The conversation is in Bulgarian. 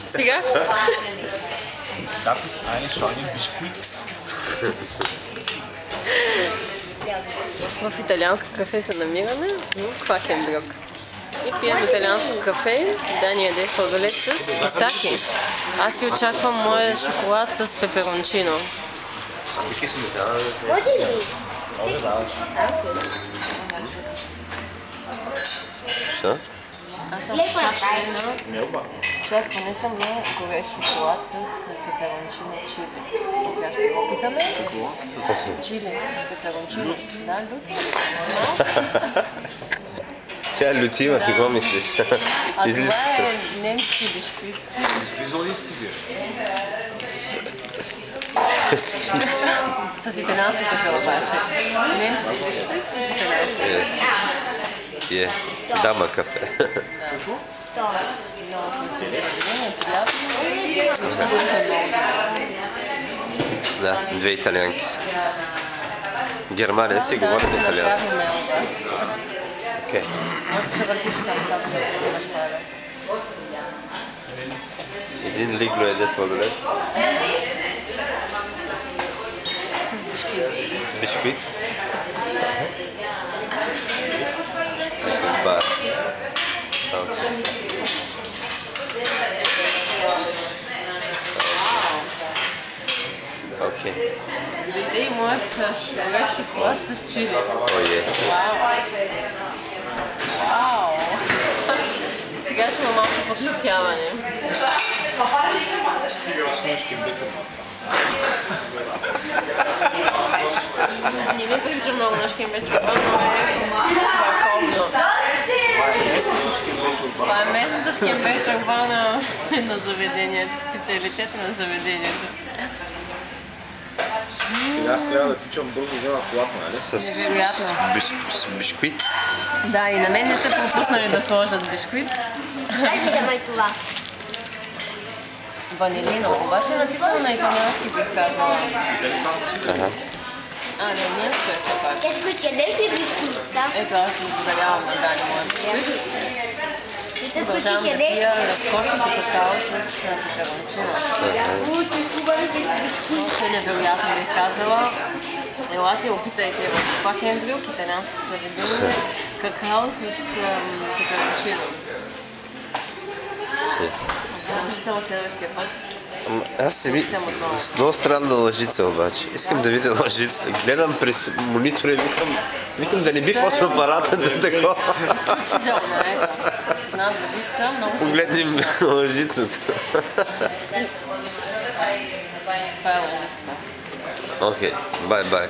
Сега? Das ist eine Scheune Biskuits. В италианско кафе се намираме в Квакенбрюк. И пием италианско кафе. Дани яде сладолед с пистаки. Аз си очаквам моя шоколад с пеперончино. Що? Аз съм очакване съм на горещ шоколад с пеперончино чили. Сега ще го опитаме. Чили, пеперончино. Да, люти. Тя е лютива, какво мислиш? А това е немски бисквит. Wieso isst du wir? С италианско кафе обаче. Немски бисквит с италианско кафе. Дама кафе. Много красиво заведение, приятно. Да, две италианки са. В Германия си говорят италиански. Окей. Може да се въртиш към това, да снимаш пара. Един лигло еде сладолед. С бисквит. Бисквит. Бар. Окей. Дойде и моят горещ шоколад с чили. Ое. Вау! Сега ще има малко подшутяване. Не ми прилича много на шкембе-чорба, но е върховно. Това е местната шкембе-чорба на заведението, специалитета на заведението. Сега аз трябва да тичам бързо, взема колата, нали? С бисквит. Да, и на мен не са пропуснали да сложат бисквит. Дай си вземай това. Ванилино, обаче е написано на италиански, бих казала. Не, немско е все пак. Детко, ще ядеш ли бисквитца? Ето, аз ви задарявам на Дани моя бисквит. Продължавам да пия разкошното какао с пеперончино. Просто е невероятно, бих казала. Елате, опитайте в Квакенбрюк, италианско заведение, какао с пеперончино. Задължително следващия път. Аз се видя с много странна лъжица обаче. Искам да видя лъжицата. Гледам през монитора и викам да не би фотоапарата да такова. Изключително, ето. С една забивка, много Погледнем лъжицата. Това е лъжицата. Окей, бай-бай.